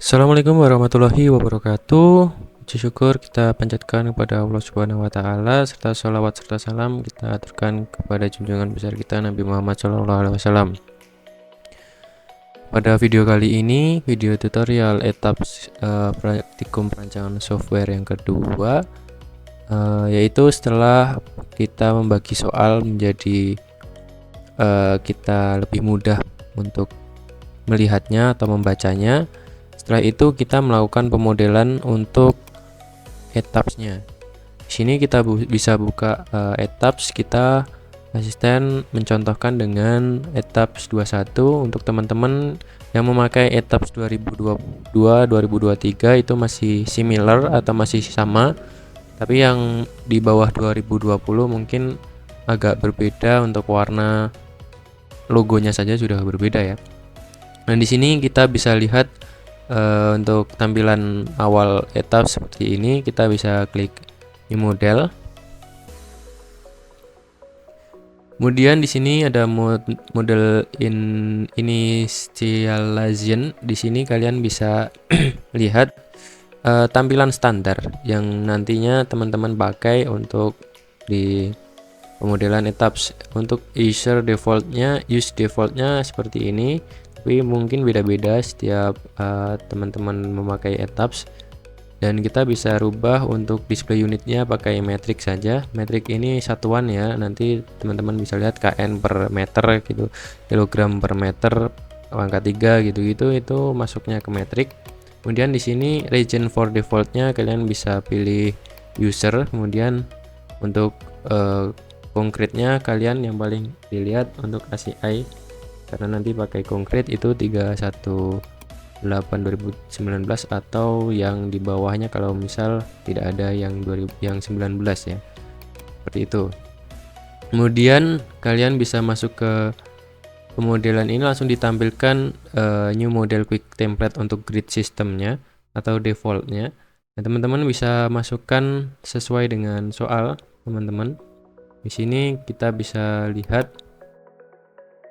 Assalamualaikum warahmatullahi wabarakatuh. Puji syukur kita panjatkan kepada Allah Subhanahu wa taala serta sholawat serta salam kita aturkan kepada junjungan besar kita Nabi Muhammad SAW. Pada video kali ini, video tutorial etaps praktikum perancangan software yang kedua, yaitu setelah kita membagi soal menjadi kita lebih mudah untuk melihatnya atau membacanya. Setelah itu kita melakukan pemodelan untuk etapsnya. Di sini kita bisa buka etaps kita. Asisten mencontohkan dengan etaps 21 untuk teman-teman yang memakai etaps 2022-2023 itu masih similar atau masih sama. Tapi yang di bawah 2020 mungkin agak berbeda untuk warna logonya saja sudah berbeda ya. Nah, di sini kita bisa lihat untuk tampilan awal etaps seperti ini. Kita bisa klik new model. Kemudian di sini ada model initialization. Di sini kalian bisa lihat tampilan standar yang nantinya teman-teman pakai untuk di pemodelan etaps. Untuk use defaultnya seperti ini, tapi mungkin beda-beda setiap teman-teman memakai etaps. Dan kita bisa rubah untuk display unitnya pakai metrik saja. Metrik ini satuan ya, nanti teman-teman bisa lihat kN per meter gitu, kilogram per meter, angka 3 gitu-gitu, itu masuknya ke metrik. Kemudian di sini region for defaultnya kalian bisa pilih user. Kemudian untuk konkretnya kalian yang paling dilihat untuk ACI, karena nanti pakai konkret itu 318/2019 atau yang di bawahnya kalau misal tidak ada yang 19 ya, seperti itu. Kemudian kalian bisa masuk ke pemodelan ini, langsung ditampilkan new model quick template untuk grid sistemnya atau defaultnya. Nah, teman-teman bisa masukkan sesuai dengan soal teman-teman. Di sini kita bisa lihat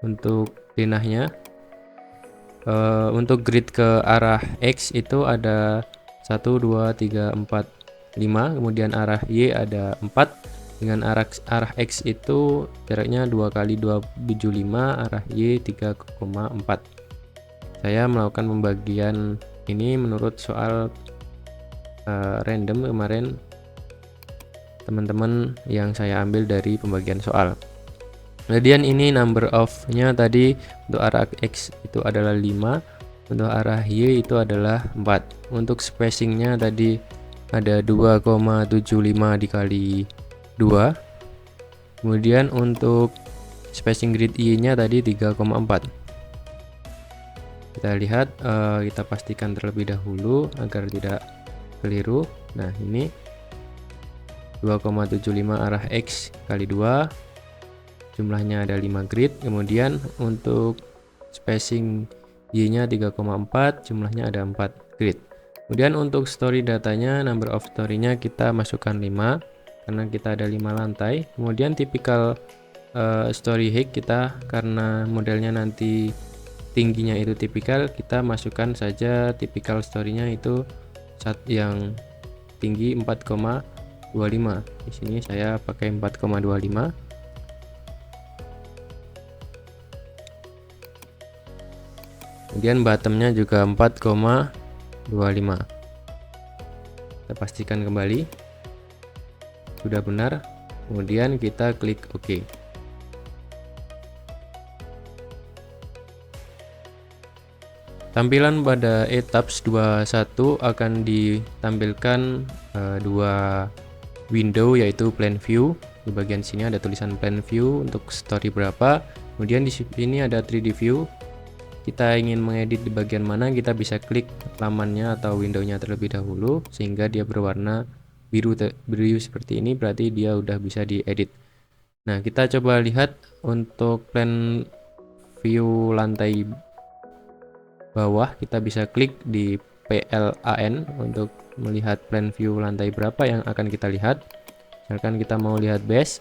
untuk denahnya. Untuk grid ke arah X itu ada 1, 2, 3, 4, 5. Kemudian arah Y ada 4. Dengan arah X itu jaraknya 2 kali 275, arah Y 3,4. Saya melakukan pembagian ini menurut soal random kemarin teman-teman yang saya ambil dari pembagian soal. Kemudian ini number of-nya tadi untuk arah X itu adalah 5, untuk arah Y itu adalah 4. Untuk spacingnya tadi ada 2,75 dikali 2. Kemudian untuk spacing grid Y-nya tadi 3,4. Kita lihat, kita pastikan terlebih dahulu agar tidak keliru. Nah, ini 2,75 arah X kali 2. Jumlahnya ada 5 grid. Kemudian untuk spacing Y-nya 3,4, jumlahnya ada 4 grid. Kemudian untuk story datanya, number of story-nya kita masukkan 5 karena kita ada 5 lantai. Kemudian typical story height kita, karena modelnya nanti tingginya itu typical, kita masukkan saja typical story-nya itu yang tinggi 4,25. Di sini saya pakai 4,25. Kemudian bottomnya juga 4,25. Kita pastikan kembali sudah benar. Kemudian kita klik OK. Tampilan pada etaps 21 akan ditampilkan dua window, yaitu plan view. Di bagian sini ada tulisan plan view untuk story berapa. Kemudian di sini ada 3D view. Kita ingin mengedit di bagian mana, kita bisa klik lamannya atau windownya terlebih dahulu sehingga dia berwarna biru seperti ini, berarti dia udah bisa diedit. Nah, kita coba lihat untuk plan view lantai bawah. Kita bisa klik di PLAN untuk melihat plan view lantai berapa yang akan kita lihat. Misalkan kita mau lihat base,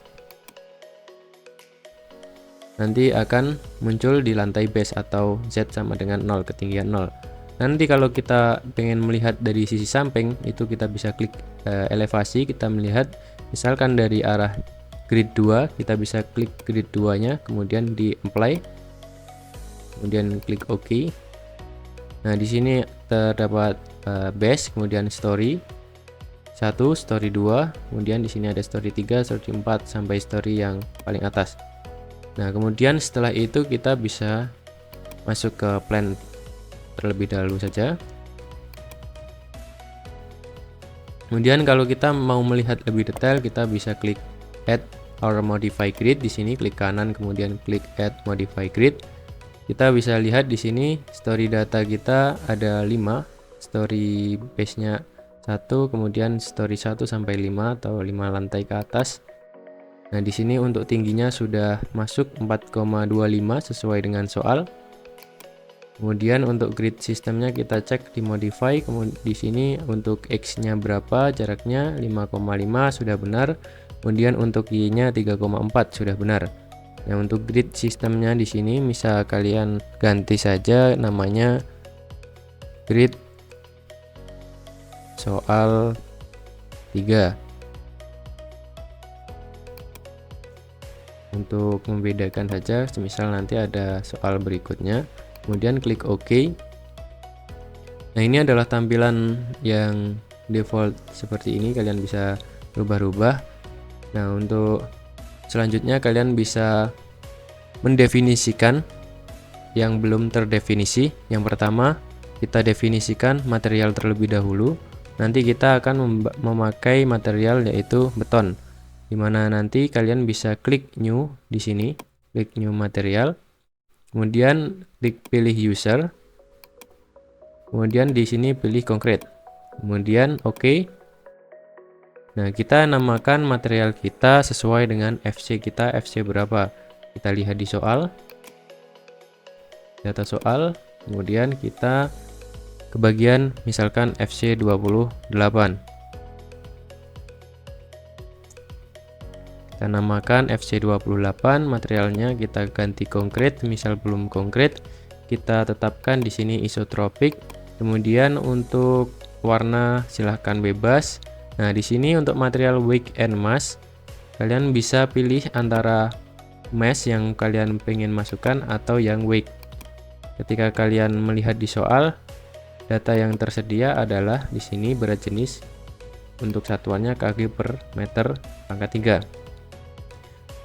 nanti akan muncul di lantai base atau Z sama dengan 0, ketinggian 0. Nanti kalau kita pengen melihat dari sisi samping, itu kita bisa klik elevasi, kita melihat misalkan dari arah grid 2, kita bisa klik grid 2 nya, kemudian di apply, kemudian klik OK. Nah, di sini terdapat base, kemudian story 1, story 2, kemudian di sini ada story 3, story 4 sampai story yang paling atas. Nah, kemudian setelah itu kita bisa masuk ke plan terlebih dahulu saja. Kemudian kalau kita mau melihat lebih detail, kita bisa klik add or modify grid. Di sini klik kanan, kemudian klik add modify grid. Kita bisa lihat di sini story data kita ada 5, story base-nya 1, kemudian story 1 sampai 5 atau 5 lantai ke atas. Nah, di sini untuk tingginya sudah masuk 4,25 sesuai dengan soal. Kemudian untuk grid sistemnya kita cek di modify, kemudian di sini untuk X-nya berapa, jaraknya 5,5 sudah benar. Kemudian untuk Y-nya 3,4 sudah benar. Nah, untuk grid sistemnya di sini bisa kalian ganti saja namanya grid soal 3 untuk membedakan saja, semisal nanti ada soal berikutnya. Kemudian klik OK. Nah, ini adalah tampilan yang default seperti ini, kalian bisa rubah-rubah. Nah, untuk selanjutnya kalian bisa mendefinisikan yang belum terdefinisi. Yang pertama, kita definisikan material terlebih dahulu. Nanti kita akan memakai material yaitu beton, dimana nanti kalian bisa klik new di sini, klik new material. Kemudian klik pilih user, kemudian di sini pilih concrete, kemudian OK. Nah, kita namakan material kita sesuai dengan FC kita, FC berapa. Kita lihat di soal, data soal, kemudian kita ke bagian misalkan FC 28. Kita namakan FC28, materialnya kita ganti konkret, misal belum konkret, kita tetapkan di sini isotropik. Kemudian untuk warna silahkan bebas. Nah, di sini untuk material wick and mass, kalian bisa pilih antara mass yang kalian pengen masukkan atau yang wick. Ketika kalian melihat di soal, data yang tersedia adalah di sini berat jenis untuk satuannya kg per meter pangkat 3.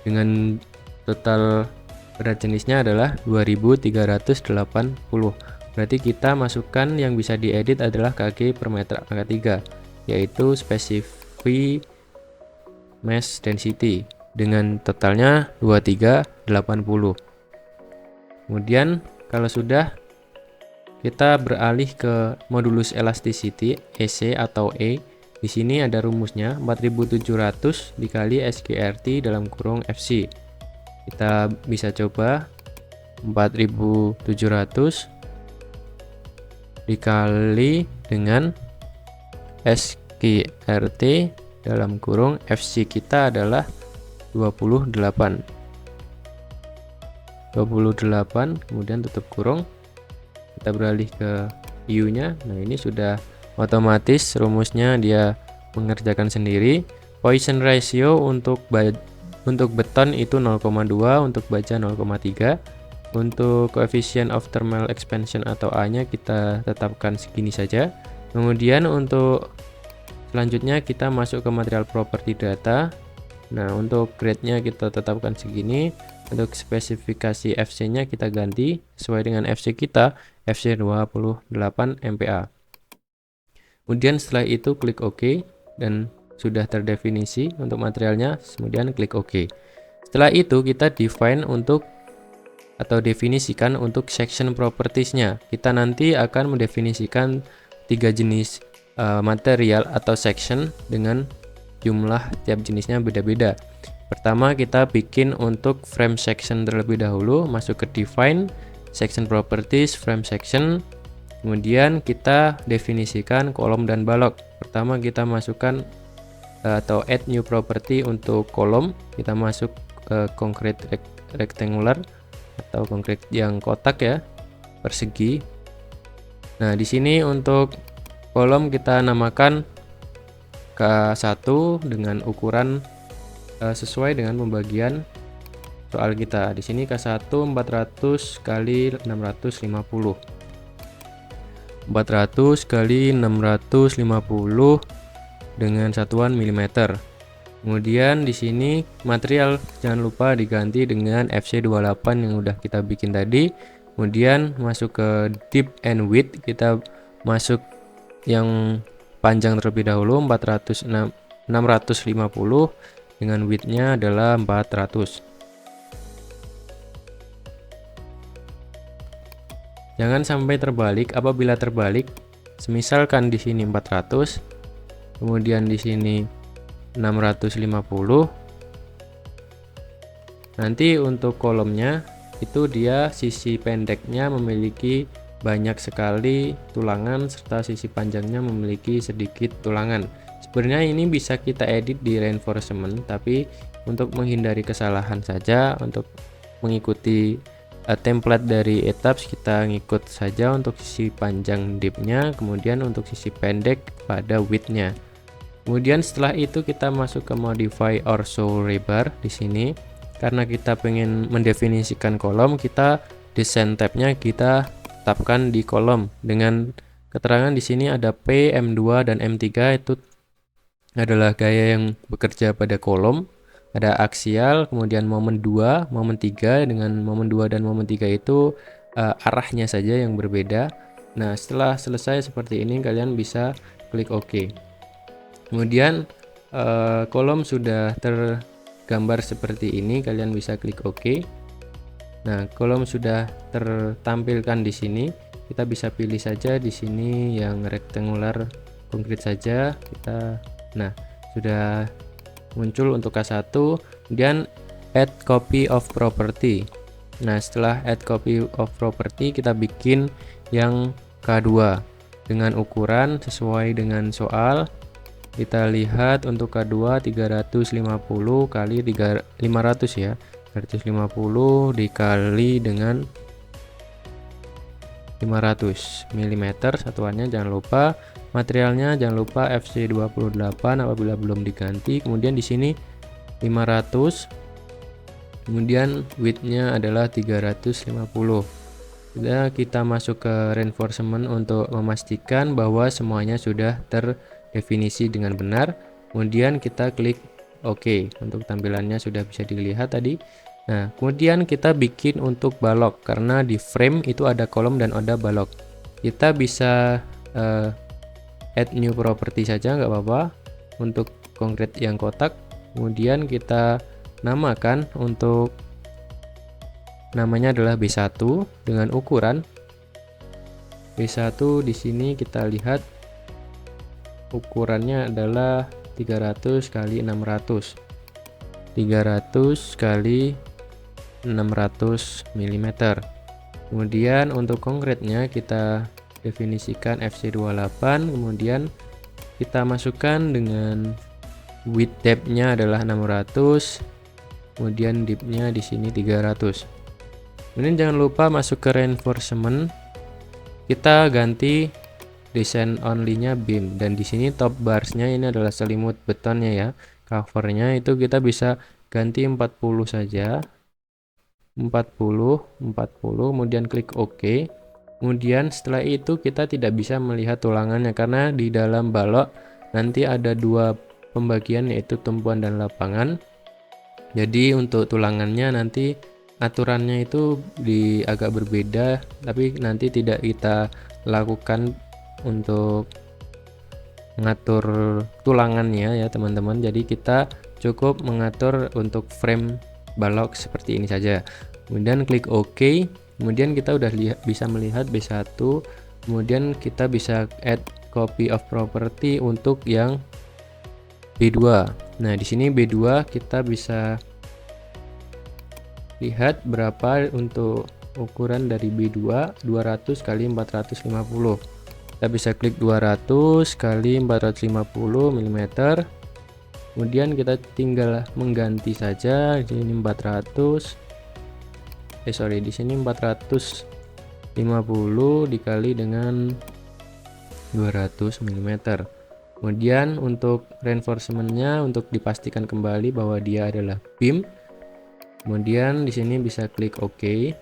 Dengan total berat jenisnya adalah 2380. Berarti kita masukkan yang bisa diedit adalah kg per meter pangkat 3, yaitu specify mass density dengan totalnya 2380. Kemudian kalau sudah, kita beralih ke modulus elasticity EC atau E. Di sini ada rumusnya 4700 dikali SGRT dalam kurung FC. Kita bisa coba 4700 dikali dengan SGRT dalam kurung FC kita adalah 28. Kemudian tutup kurung. Kita beralih ke U-nya. Nah, ini sudah otomatis rumusnya dia mengerjakan sendiri. Poisson ratio untuk beton itu 0,2, untuk baja 0,3. Untuk coefficient of thermal expansion atau A-nya kita tetapkan segini saja. Kemudian untuk selanjutnya kita masuk ke material property data. Nah, untuk grade-nya kita tetapkan segini. Untuk spesifikasi FC-nya kita ganti sesuai dengan FC kita, FC 28 MPa. Kemudian setelah itu klik OK dan sudah terdefinisi untuk materialnya, kemudian klik OK. Setelah itu kita define untuk atau definisikan untuk section properties-nya. Kita nanti akan mendefinisikan 3 jenis material atau section dengan jumlah tiap jenisnya beda-beda. Pertama, kita bikin untuk frame section terlebih dahulu, masuk ke define section properties frame section. Kemudian kita definisikan kolom dan balok. Pertama kita masukkan atau add new property untuk kolom. Kita masuk concrete rectangular atau konkret yang kotak ya, persegi. Nah, di sini untuk kolom kita namakan K1 dengan ukuran sesuai dengan pembagian soal kita. Di sini K1 400 kali 650. 400 kali 650 dengan satuan milimeter. Kemudian di sini material jangan lupa diganti dengan FC28 yang udah kita bikin tadi. Kemudian masuk ke depth and width, kita masuk yang panjang terlebih dahulu 650 dengan widthnya adalah 400. Jangan sampai terbalik. Apabila terbalik, semisalkan di sini 400, kemudian di sini 650, nanti untuk kolomnya itu dia sisi pendeknya memiliki banyak sekali tulangan serta sisi panjangnya memiliki sedikit tulangan. Sebenarnya ini bisa kita edit di reinforcement, tapi untuk menghindari kesalahan saja, untuk mengikuti template dari etaps, kita ngikut saja untuk sisi panjang depth-nya, kemudian untuk sisi pendek pada width-nya. Kemudian setelah itu kita masuk ke modify or show rebar. Di sini karena kita pengen mendefinisikan kolom, kita design tab-nya kita tetapkan di kolom dengan keterangan di sini ada P, M2 dan M3 itu adalah gaya yang bekerja pada kolom. Ada aksial, kemudian momen 2, momen 3. Dengan momen 2 dan momen 3 itu arahnya saja yang berbeda. Nah, setelah selesai seperti ini kalian bisa klik OK. Kemudian kolom sudah tergambar seperti ini, kalian bisa klik OK. Nah, kolom sudah tertampilkan di sini. Kita bisa pilih saja di sini yang rectangular konkret saja. Nah, sudah muncul untuk K1. Kemudian add copy of property. Nah, setelah add copy of property, kita bikin yang K2 dengan ukuran sesuai dengan soal. Kita lihat untuk K2 350 kali 500 ya. 350 dikali dengan 500 mm satuannya. Jangan lupa materialnya, jangan lupa FC28 apabila belum diganti. Kemudian di sini 500, kemudian width-nya adalah 350. Sudah, kita masuk ke reinforcement untuk memastikan bahwa semuanya sudah terdefinisi dengan benar. Kemudian kita klik OK. Untuk tampilannya sudah bisa dilihat tadi. Nah, kemudian kita bikin untuk balok, karena di frame itu ada kolom dan ada balok. Kita bisa add new property saja, nggak apa-apa. Untuk konkret yang kotak, kemudian kita namakan, untuk namanya adalah B1 dengan ukuran B1. Di sini kita lihat ukurannya adalah 300 kali 600. 300 kali 600 mm. Kemudian untuk konkretnya kita definisikan FC28, kemudian kita masukkan dengan width depth-nya adalah 600, kemudian depth-nya di sini 300. Kemudian jangan lupa masuk ke reinforcement, kita ganti design only-nya beam, dan di sini top bars-nya ini adalah selimut betonnya ya. Covernya itu kita bisa ganti 40 saja. 40, kemudian klik OK. Kemudian setelah itu kita tidak bisa melihat tulangannya karena di dalam balok nanti ada dua pembagian, yaitu tumpuan dan lapangan. Jadi untuk tulangannya nanti aturannya itu agak berbeda, tapi nanti tidak kita lakukan untuk mengatur tulangannya ya teman-teman. Jadi kita cukup mengatur untuk frame balok seperti ini saja. Kemudian klik OK. Kemudian kita udah bisa melihat B1. Kemudian kita bisa add copy of property untuk yang B2. Nah, di sini B2 kita bisa lihat berapa untuk ukuran dari B2, 200 kali 450. Kita bisa klik 200 kali 450 mm. Kemudian kita tinggal mengganti saja. Di sini 400. Di sini 450 dikali dengan 200 mm. Kemudian untuk reinforcementnya, untuk dipastikan kembali bahwa dia adalah beam, kemudian di sini bisa klik OK.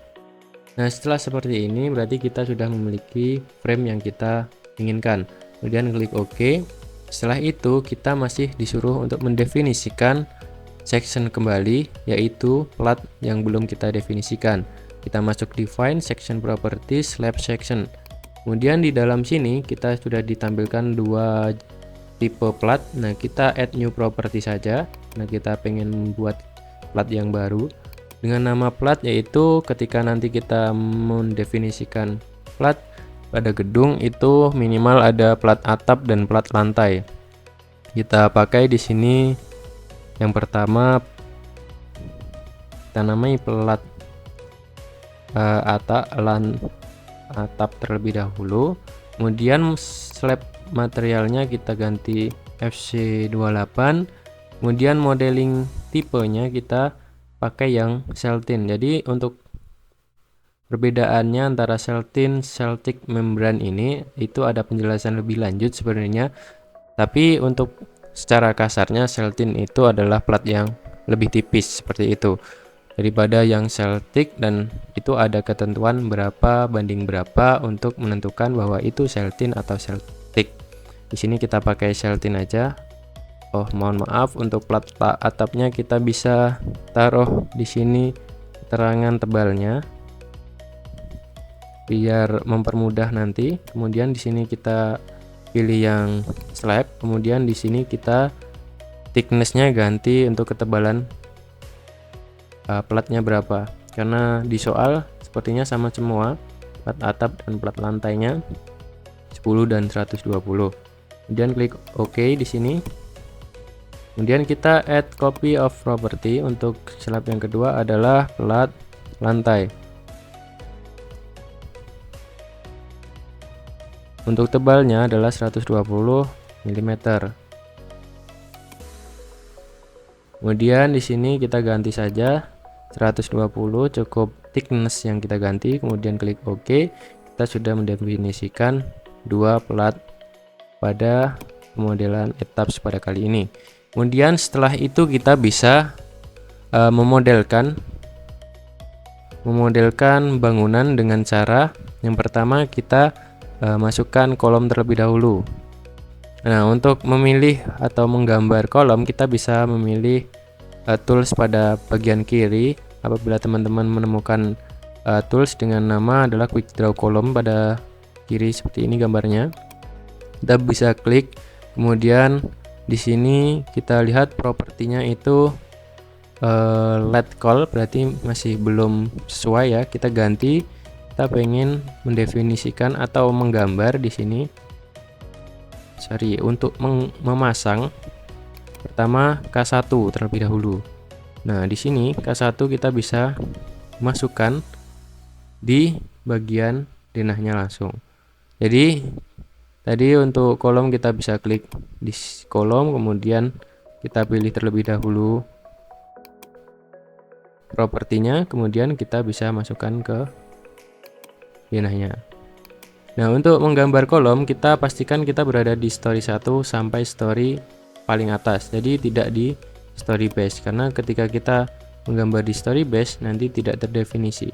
Nah, setelah seperti ini berarti kita sudah memiliki frame yang kita inginkan. Kemudian klik OK. Setelah itu kita masih disuruh untuk mendefinisikan section kembali, yaitu plat yang belum kita definisikan. Kita masuk define section properties lab section. Kemudian di dalam sini kita sudah ditampilkan dua tipe plat. Nah, kita add new property saja. Nah, kita pengen membuat plat yang baru dengan nama plat, yaitu ketika nanti kita mendefinisikan plat pada gedung itu minimal ada plat atap dan plat lantai. Kita pakai di sini yang pertama, kita namai plat atap terlebih dahulu. Kemudian slab materialnya kita ganti FC28. Kemudian modeling tipenya kita pakai yang Celtin. Jadi untuk perbedaannya antara Celtin Celtic membran ini itu ada penjelasan lebih lanjut sebenarnya. Tapi untuk secara kasarnya Celtin itu adalah plat yang lebih tipis seperti itu daripada yang Celtic, dan itu ada ketentuan berapa banding berapa untuk menentukan bahwa itu Celtin atau Celtic. Di sini kita pakai Celtin aja. Oh, mohon maaf, untuk plat atapnya kita bisa taruh di sini keterangan tebalnya biar mempermudah nanti. Kemudian di sini kita pilih yang slab, kemudian di sini kita thicknessnya ganti untuk ketebalan platnya berapa, karena di soal sepertinya sama semua, plat atap dan plat lantainya 10 dan 120. Kemudian klik OK di sini. Kemudian kita add copy of property. Untuk slab yang kedua adalah plat lantai. Untuk tebalnya adalah 120 mm. Kemudian di sini kita ganti saja 120, cukup thickness yang kita ganti. Kemudian klik OK. Kita sudah mendefinisikan dua plat pada pemodelan etaps pada kali ini. Kemudian setelah itu kita bisa memodelkan bangunan dengan cara yang pertama kita masukkan kolom terlebih dahulu. Nah, untuk memilih atau menggambar kolom kita bisa memilih tools pada bagian kiri. Apabila teman-teman menemukan tools dengan nama adalah quick draw column pada kiri seperti ini gambarnya, kita bisa klik. Kemudian di sini kita lihat propertinya itu let call, berarti masih belum sesuai ya. Kita ganti, kita pengen mendefinisikan atau menggambar di sini. Untuk memasang pertama K1 terlebih dahulu. Nah, di sini K1 kita bisa masukkan di bagian denahnya langsung. Jadi tadi untuk kolom kita bisa klik di kolom, kemudian kita pilih terlebih dahulu propertinya, kemudian kita bisa masukkan ke denahnya. Nah, untuk menggambar kolom kita pastikan kita berada di story 1 sampai story paling atas. Jadi tidak di story base, karena ketika kita menggambar di story base nanti tidak terdefinisi.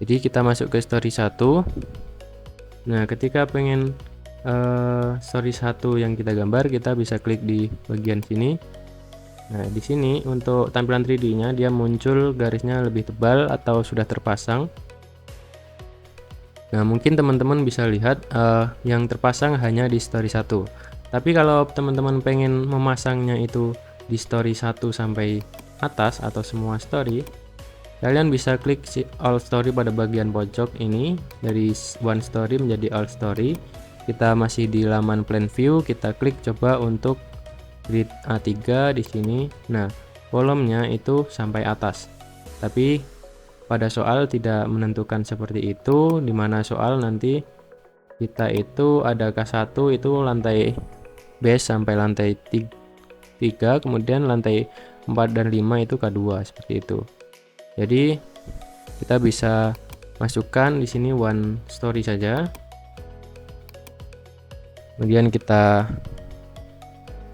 Jadi kita masuk ke story 1. Nah, ketika pengen story 1 yang kita gambar, kita bisa klik di bagian sini. Nah, di sini untuk tampilan 3D-nya dia muncul garisnya lebih tebal atau sudah terpasang. Nah, mungkin teman-teman bisa lihat yang terpasang hanya di story 1. Tapi kalau teman-teman pengen memasangnya itu di story 1 sampai atas atau semua story, kalian bisa klik all story pada bagian pojok ini, dari one story menjadi all story. Kita masih di laman plan view, kita klik coba untuk grid A3 di sini. Nah, kolomnya itu sampai atas. Tapi pada soal tidak menentukan seperti itu, dimana soal nanti kita itu ada K1 itu lantai base sampai lantai 3, kemudian lantai 4 dan 5 itu K2 seperti itu. Jadi kita bisa masukkan di sini one story saja. Kemudian kita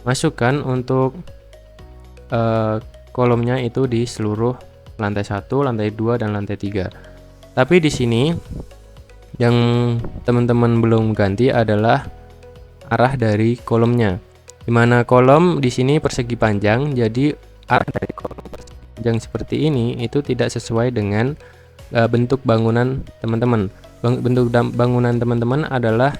masukkan untuk kolomnya itu di seluruh lantai 1, lantai 2, dan lantai 3. Tapi di sini yang teman-teman belum ganti adalah arah dari kolomnya. Dimana kolom di sini persegi panjang, jadi arah dari kolom persegi panjang seperti ini itu tidak sesuai dengan bentuk bangunan teman-teman. Bentuk bangunan teman-teman adalah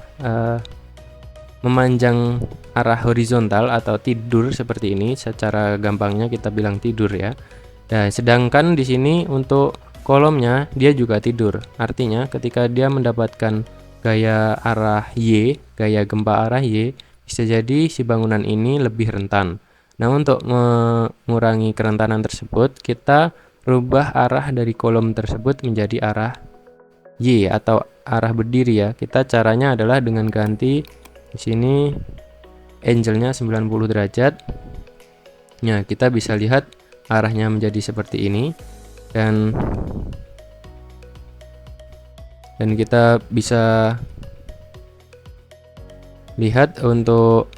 memanjang arah horizontal atau tidur seperti ini. Secara gampangnya kita bilang tidur ya. Nah, sedangkan di sini untuk kolomnya dia juga tidur. Artinya ketika dia mendapatkan gaya arah Y, gaya gempa arah Y, bisa jadi si bangunan ini lebih rentan. Nah, untuk mengurangi kerentanan tersebut, kita rubah arah dari kolom tersebut menjadi arah Y atau arah berdiri ya. Kita caranya adalah dengan ganti di sini angle-nya 90 derajat. Nah, kita bisa lihat arahnya menjadi seperti ini dan kita bisa lihat untuk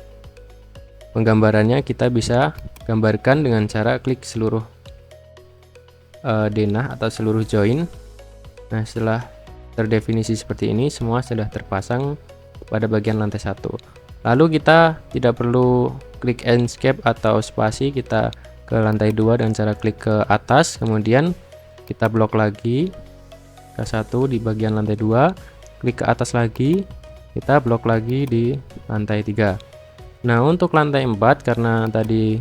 penggambarannya, kita bisa gambarkan dengan cara klik seluruh denah atau seluruh join. Nah, setelah terdefinisi seperti ini, semua sudah terpasang pada bagian lantai 1. Lalu kita tidak perlu klik escape atau spasi, kita ke lantai 2 dengan cara klik ke atas, kemudian kita blok lagi ke 1 di bagian lantai 2, klik ke atas lagi, kita blok lagi di lantai 3. Nah, untuk lantai 4 karena tadi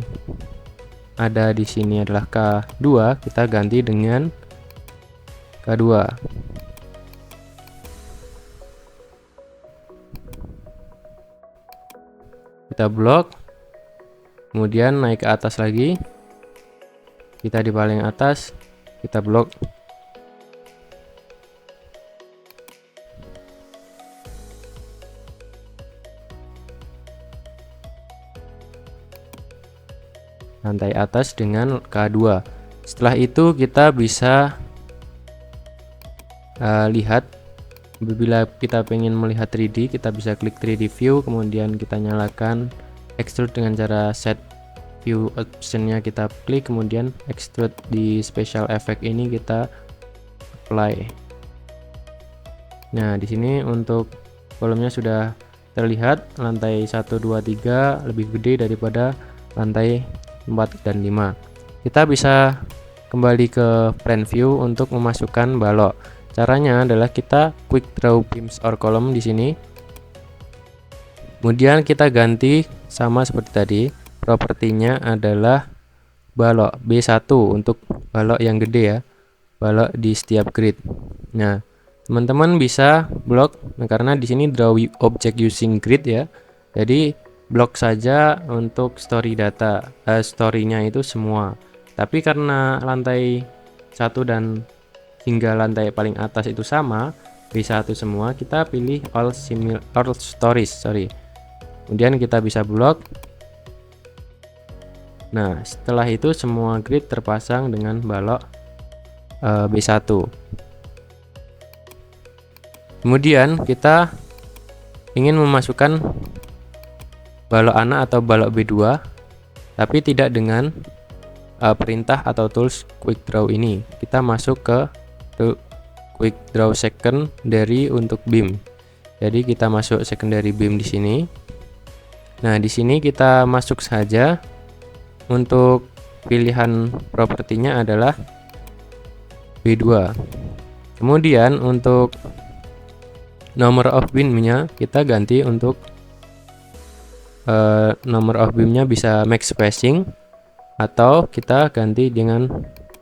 ada di sini adalah K2, kita ganti dengan K2. Kita blok, kemudian naik ke atas lagi, kita di paling atas, kita blok. Lantai atas dengan K2. Setelah itu kita bisa lihat. Apabila kita ingin melihat 3D, kita bisa klik 3D view, kemudian kita nyalakan extrude dengan cara set view optionnya, kita klik, kemudian extrude di special effect ini kita apply. Nah, di sini untuk kolomnya sudah terlihat lantai 1, 2, 3 lebih gede daripada lantai 4 dan 5. Kita bisa kembali ke front view untuk memasukkan balok. Caranya adalah kita quick draw beams or column di sini. Kemudian kita ganti sama seperti tadi. Propertinya adalah balok B1 untuk balok yang gede ya. Balok di setiap grid. Nah, teman-teman bisa blok karena di sini draw object using grid ya. Jadi blok saja untuk story data, story-nya itu semua. Tapi karena lantai 1 dan hingga lantai paling atas itu sama, B1 semua, kita pilih all stories, kemudian kita bisa blok. Nah, setelah itu semua grid terpasang dengan balok B1. Kemudian kita ingin memasukkan balok anak atau balok B2, tapi tidak dengan perintah atau tools quick draw ini. Kita masuk ke quick draw secondary untuk beam. Jadi kita masuk secondary beam di sini. Nah, di sini kita masuk saja. Untuk pilihan propertinya adalah B2. Kemudian untuk number of beam-nya kita ganti untuk number of beam-nya bisa max spacing, atau kita ganti dengan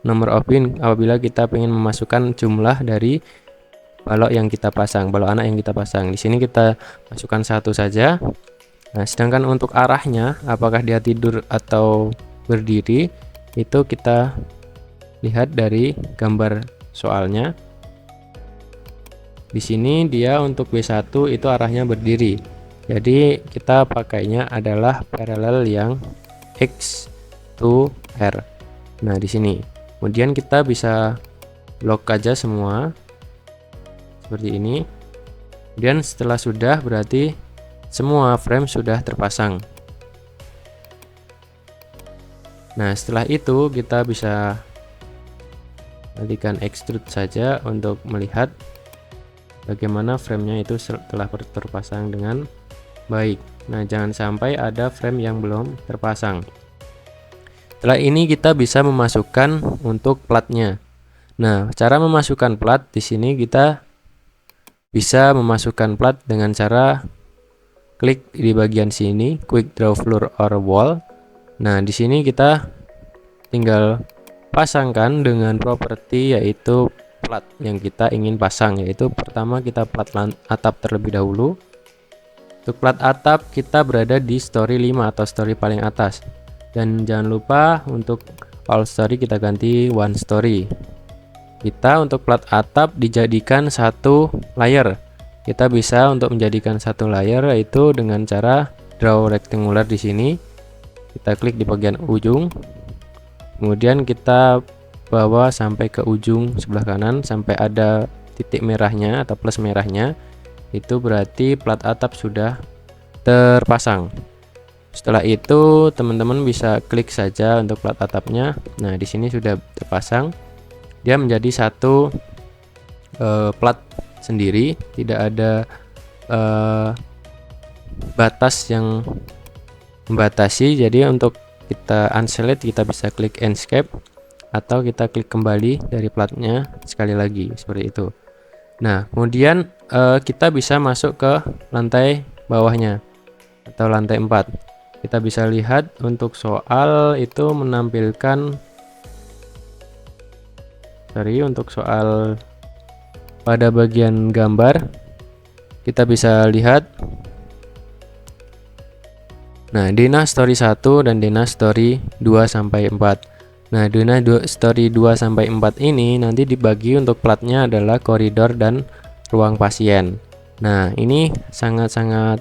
number of beam apabila kita ingin memasukkan jumlah dari balok yang kita pasang, balok anak yang kita pasang. Di sini kita masukkan 1 saja. Nah, sedangkan untuk arahnya apakah dia tidur atau berdiri itu kita lihat dari gambar soalnya. Di sini dia untuk B1 itu arahnya berdiri. Jadi kita pakainya adalah paralel yang X to R. Nah, di sini. Kemudian kita bisa blok aja semua seperti ini. Kemudian setelah sudah, berarti semua frame sudah terpasang. Nah, setelah itu kita bisa matikan extrude saja untuk melihat bagaimana framenya itu telah terpasang dengan baik. Nah, jangan sampai ada frame yang belum terpasang. Setelah ini kita bisa memasukkan untuk platnya. Nah, cara memasukkan plat di sini kita bisa memasukkan plat dengan cara klik di bagian sini, quick draw floor or wall. Nah, di sini kita tinggal pasangkan dengan properti yaitu plat yang kita ingin pasang, yaitu pertama kita plat atap terlebih dahulu. Untuk plat atap kita berada di story 5 atau story paling atas. Dan jangan lupa untuk all story kita ganti one story. Kita untuk plat atap dijadikan satu layer. Kita bisa untuk menjadikan satu layer yaitu dengan cara draw rectangular di sini. Kita klik di bagian ujung, kemudian kita bawa sampai ke ujung sebelah kanan sampai ada titik merahnya atau plus merahnya. Itu berarti plat atap sudah terpasang. Setelah itu teman-teman bisa klik saja untuk plat atapnya. Nah, di sini sudah terpasang. Dia menjadi satu plat sendiri, tidak ada batas yang membatasi. Jadi untuk kita unselect kita bisa klik escape atau kita klik kembali dari platnya sekali lagi seperti itu. Nah, kemudian kita bisa masuk ke lantai bawahnya atau lantai 4. Kita bisa lihat untuk soal itu menampilkan untuk soal pada bagian gambar kita bisa lihat. Nah, Dena story 1 dan Dena story 2 sampai 4. Nah, Dena story 2 sampai 4 ini nanti dibagi untuk platnya adalah koridor dan ruang pasien. Nah, ini sangat-sangat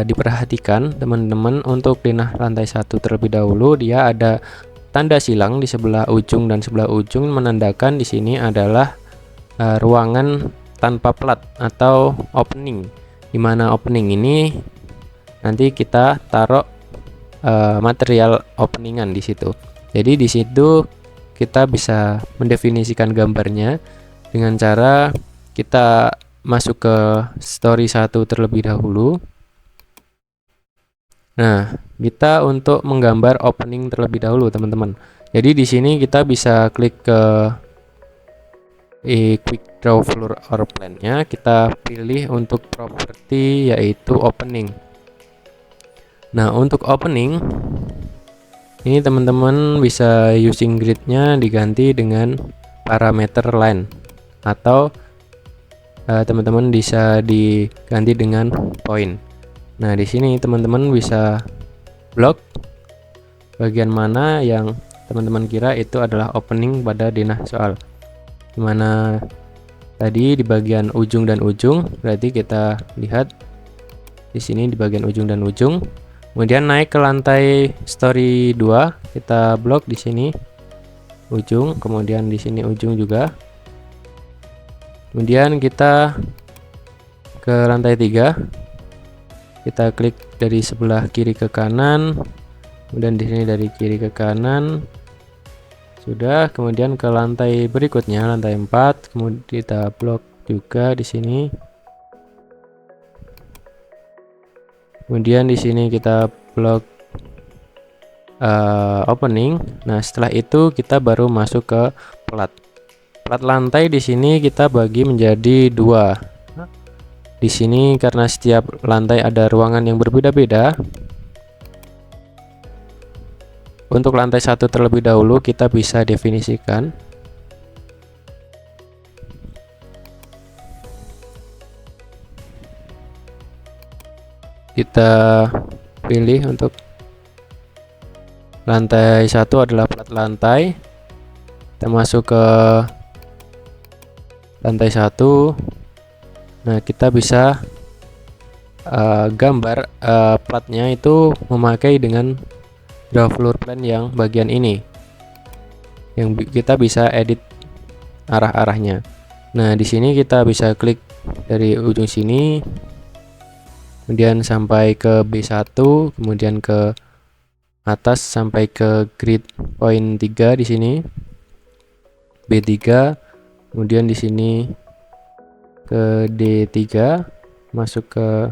diperhatikan teman-teman. Untuk Dena lantai 1 terlebih dahulu dia ada tanda silang di sebelah ujung dan sebelah ujung menandakan di sini adalah ruangan tanpa plat atau opening. Dimana opening ini nanti kita taruh material openingan di situ. Jadi di situ kita bisa mendefinisikan gambarnya dengan cara kita masuk ke story 1 terlebih dahulu. Nah, kita untuk menggambar opening terlebih dahulu, teman-teman. Jadi di sini kita bisa klik ke quick draw floor or plan-nya, kita pilih untuk properti yaitu opening. Nah, untuk opening ini teman-teman bisa using grid-nya diganti dengan parameter line atau teman-teman bisa diganti dengan point. Nah, di sini teman-teman bisa blok bagian mana yang teman-teman kira itu adalah opening pada denah soal. Dimana tadi di bagian ujung dan ujung, berarti kita lihat di sini di bagian ujung dan ujung. Kemudian naik ke lantai story 2, kita blok di sini ujung, kemudian di sini ujung juga. Kemudian kita ke lantai 3. Kita klik dari sebelah kiri ke kanan, kemudian di sini dari kiri ke kanan. Sudah, kemudian ke lantai berikutnya, lantai 4, kemudian kita blok juga di sini. Kemudian di sini kita blok opening. Nah, setelah itu kita baru masuk ke plat. Plat lantai di sini kita bagi menjadi 2. Di sini karena setiap lantai ada ruangan yang berbeda-beda. Untuk lantai 1 terlebih dahulu kita bisa definisikan. Kita pilih untuk lantai 1 adalah plat lantai. Kita masuk ke lantai 1. Nah, kita bisa gambar platnya itu memakai dengan draw floor plan yang bagian ini, yang kita bisa edit arah-arahnya. Nah, di sini kita bisa klik dari ujung sini, kemudian sampai ke B1, kemudian ke atas sampai ke grid point 3 di sini, B3, kemudian di sini ke D3, masuk ke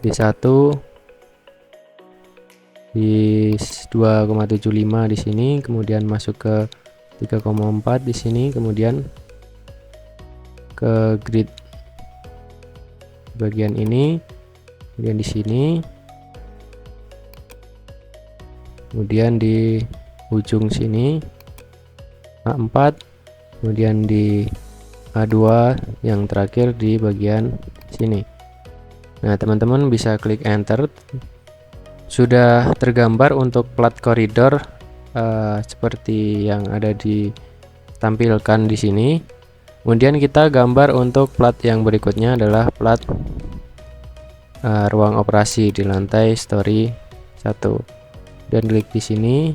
D1 di 2,75 di sini, kemudian masuk ke 3,4 di sini, kemudian ke grid bagian ini, kemudian di sini, kemudian di ujung sini A4, kemudian di A2 yang terakhir di bagian sini. Nah, teman-teman bisa klik enter. Sudah tergambar untuk plat koridor seperti yang ada ditampilkan di sini. Kemudian kita gambar untuk plat yang berikutnya adalah plat ruang operasi di lantai story 1. Dan klik di sini,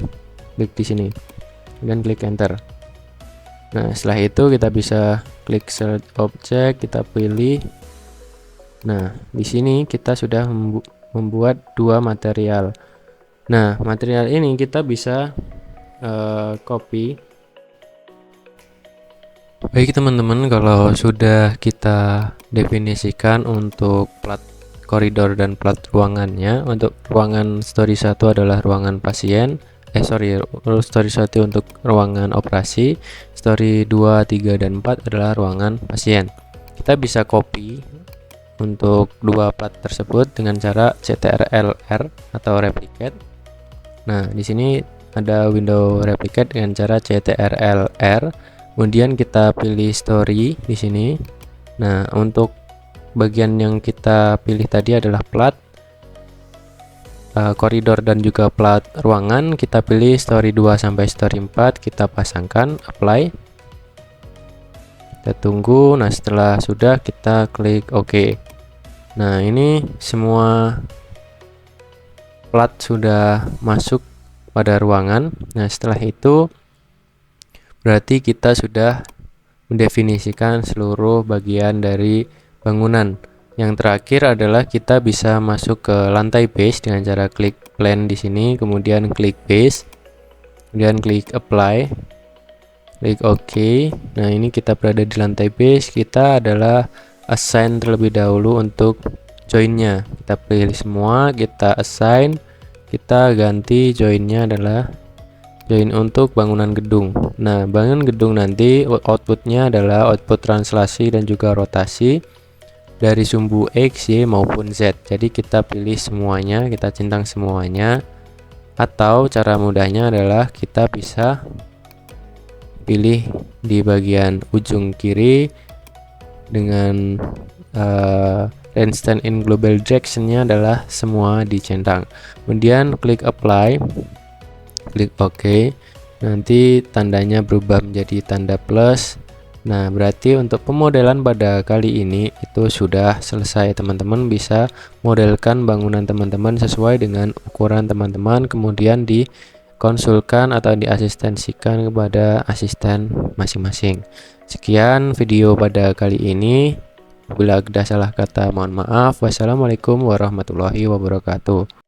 dan klik enter. Nah, setelah itu kita bisa klik select object, kita pilih. Nah, di sini kita sudah membuat dua material. Nah, material ini kita bisa copy. Baik teman-teman, kalau sudah kita definisikan untuk plat koridor dan plat ruangannya, untuk ruangan story 1 adalah ruangan pasien, story 1 untuk ruangan operasi, story 2, 3, dan 4 adalah ruangan pasien. Kita bisa copy untuk dua plat tersebut dengan cara CTRL-R atau replicate. Nah, di sini ada window replicate dengan cara CTRL-R. Kemudian kita pilih story di sini. Nah, untuk bagian yang kita pilih tadi adalah plat koridor dan juga plat ruangan. Kita pilih story 2 sampai story 4, kita pasangkan apply. Kita tunggu. Nah, setelah sudah kita klik OK. Nah, ini semua plat sudah masuk pada ruangan. Nah, setelah itu berarti kita sudah mendefinisikan seluruh bagian dari bangunan. Yang terakhir adalah kita bisa masuk ke lantai base dengan cara klik plan di sini, kemudian klik base, kemudian klik apply, klik OK. Nah, ini kita berada di lantai base. Kita adalah assign terlebih dahulu untuk joinnya. Kita pilih semua, kita assign, kita ganti joinnya adalah join untuk bangunan gedung. Nah, bangunan gedung nanti outputnya adalah output translasi dan juga rotasi dari sumbu X, Y maupun Z. Jadi kita pilih semuanya, kita centang semuanya. Atau cara mudahnya adalah kita bisa pilih di bagian ujung kiri dengan instant in global direction-nya adalah semua dicentang. Kemudian klik apply, klik OK. Nanti tandanya berubah menjadi tanda plus. Nah, berarti untuk pemodelan pada kali ini itu sudah selesai. Teman-teman bisa modelkan bangunan teman-teman sesuai dengan ukuran teman-teman, kemudian dikonsulkan atau diasistensikan kepada asisten masing-masing. Sekian video pada kali ini. Bila ada salah kata mohon maaf. Wassalamualaikum warahmatullahi wabarakatuh.